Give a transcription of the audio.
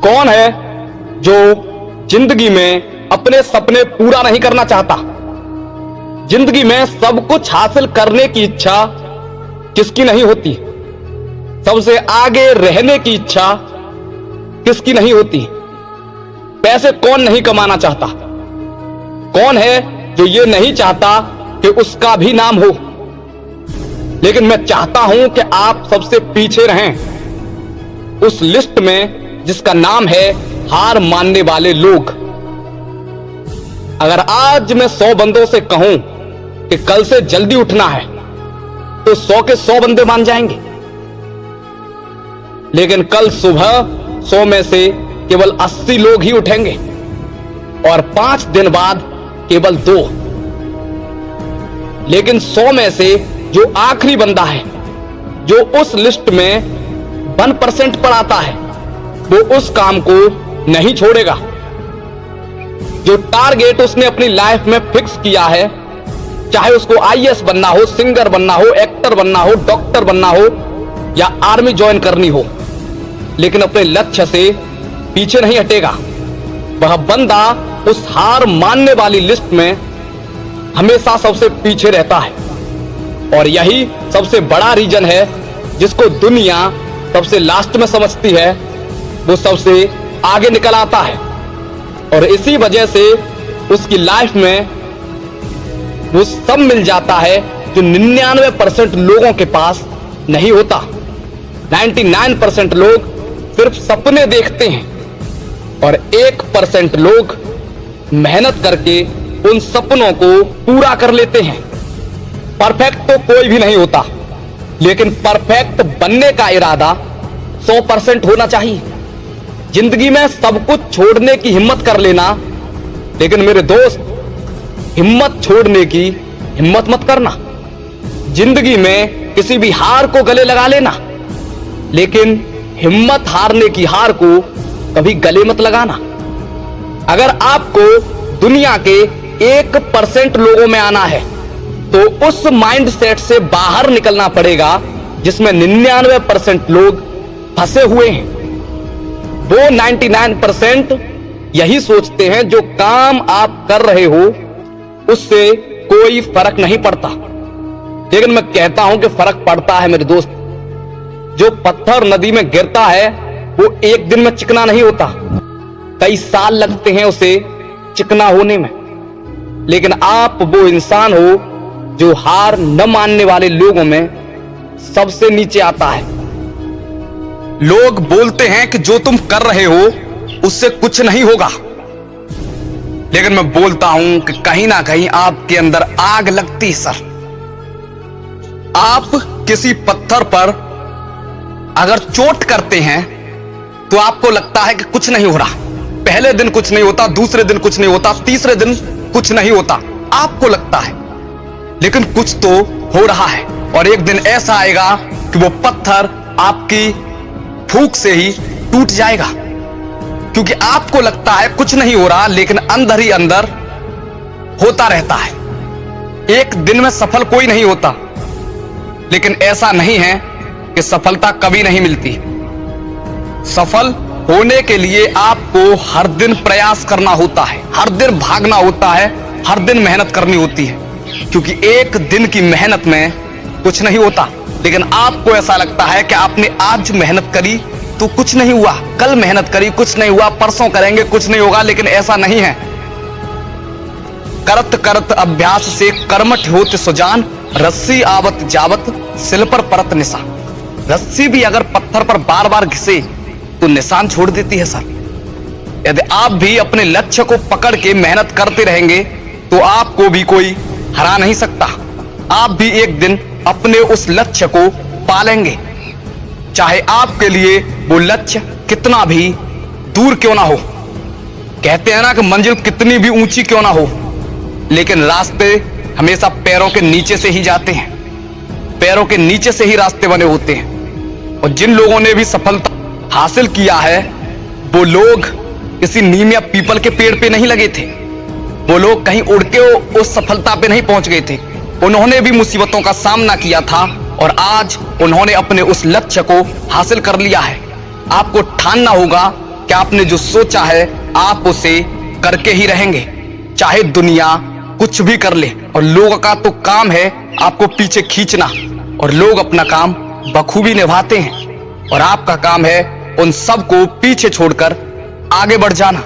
कौन है जो जिंदगी में अपने सपने पूरा नहीं करना चाहता? जिंदगी में सब कुछ हासिल करने की इच्छा किसकी नहीं होती? सबसे आगे रहने की इच्छा किसकी नहीं होती? पैसे कौन नहीं कमाना चाहता? कौन है जो ये नहीं चाहता कि उसका भी नाम हो? लेकिन मैं चाहता हूं कि आप सबसे पीछे रहें उस लिस्ट में जिसका नाम है हार मानने वाले लोग। अगर आज मैं 100 बंदों से कहूं कि कल से जल्दी उठना है तो 100 के 100 बंदे मान जाएंगे, लेकिन कल सुबह 100 में से केवल 80 लोग ही उठेंगे और 5 दिन बाद केवल 2। लेकिन 100 में से जो आखिरी बंदा है, जो उस लिस्ट में 1% पर आता है, वो उस काम को नहीं छोड़ेगा। जो टारगेट उसने अपनी लाइफ में फिक्स किया है, चाहे उसको आईएएस बनना हो, सिंगर बनना हो, एक्टर बनना हो, डॉक्टर बनना हो या आर्मी ज्वाइन करनी हो, लेकिन अपने लक्ष्य से पीछे नहीं हटेगा, वह बंदा उस हार मानने वाली लिस्ट में हमेशा सबसे पीछे रहता है। और यही सबसे बड़ा रीजन है जिसको दुनिया सबसे लास्ट में समझती है, वो सबसे आगे निकल आता है। और इसी वजह से उसकी लाइफ में वो सब मिल जाता है जो 99% लोगों के पास नहीं होता। 99% लोग सिर्फ सपने देखते हैं और 1% लोग मेहनत करके उन सपनों को पूरा कर लेते हैं। परफेक्ट तो कोई भी नहीं होता, लेकिन परफेक्ट बनने का इरादा 100% होना चाहिए। जिंदगी में सब कुछ छोड़ने की हिम्मत कर लेना, लेकिन मेरे दोस्त, हिम्मत छोड़ने की हिम्मत मत करना। जिंदगी में किसी भी हार को गले लगा लेना, लेकिन हिम्मत हारने की हार को कभी गले मत लगाना। अगर आपको दुनिया के 1% लोगों में आना है तो उस माइंड सेट से बाहर निकलना पड़ेगा जिसमें 99% लोग फंसे हुए हैं। वो 99% यही सोचते हैं जो काम आप कर रहे हो उससे कोई फर्क नहीं पड़ता, लेकिन मैं कहता हूं कि फर्क पड़ता है मेरे दोस्त। जो पत्थर नदी में गिरता है वो एक दिन में चिकना नहीं होता, कई साल लगते हैं उसे चिकना होने में। लेकिन आप वो इंसान हो जो हार न मानने वाले लोगों में सबसे नीचे आता है। लोग बोलते हैं कि जो तुम कर रहे हो उससे कुछ नहीं होगा, लेकिन मैं बोलता हूं कि कहीं ना कहीं आपके अंदर आग लगती है सर। आप किसी पत्थर पर अगर चोट करते हैं तो आपको लगता है कि कुछ नहीं हो रहा। पहले दिन कुछ नहीं होता, दूसरे दिन कुछ नहीं होता, तीसरे दिन कुछ नहीं होता, आपको लगता है, लेकिन कुछ तो हो रहा है। और एक दिन ऐसा आएगा कि वो पत्थर आपकी फूंक से ही टूट जाएगा, क्योंकि आपको लगता है कुछ नहीं हो रहा, लेकिन अंदर ही अंदर होता रहता है। एक दिन में सफल कोई नहीं होता, लेकिन ऐसा नहीं है कि सफलता कभी नहीं मिलती। सफल होने के लिए आपको हर दिन प्रयास करना होता है, हर दिन भागना होता है, हर दिन मेहनत करनी होती है, क्योंकि एक दिन की मेहनत में कुछ नहीं होता। लेकिन आपको ऐसा लगता है कि आपने आज मेहनत करी तो कुछ नहीं हुआ, कल मेहनत करी कुछ नहीं हुआ, परसों करेंगे कुछ नहीं होगा, लेकिन ऐसा नहीं है। करत करत अभ्यास से कर्मठ होत सुजान, रस्सी आवत जावत सिल पर परत निशान। रस्सी भी अगर पत्थर पर बार बार घिसे तो निशान छोड़ देती है सर। यदि आप भी अपने लक्ष्य को पकड़ के मेहनत करते रहेंगे तो आपको भी कोई हरा नहीं सकता। आप भी एक दिन अपने उस लक्ष्य को पालेंगे, चाहे आपके लिए वो लक्ष्य कितना भी दूर क्यों ना हो। कहते हैं ना कि मंजिल कितनी भी ऊंची क्यों ना हो, लेकिन रास्ते हमेशा पैरों के नीचे से ही जाते हैं, पैरों के नीचे से ही रास्ते बने होते हैं। और जिन लोगों ने भी सफलता हासिल किया है वो लोग किसी नीम या पीपल के पेड़ पे नहीं लगे थे, वो लोग कहीं उड़ के उस सफलता पे नहीं पहुंच गए थे। उन्होंने भी मुसीबतों का सामना किया था और आज उन्होंने अपने उस लक्ष्य को हासिल कर लिया है। आपको ठानना होगा कि आपने जो सोचा है आप उसे करके ही रहेंगे, चाहे दुनिया कुछ भी कर ले। और लोगों का तो काम है आपको पीछे खींचना, और लोग अपना काम बखूबी निभाते हैं, और आपका काम है उन सबको पीछे छोड़कर आगे बढ़ जाना।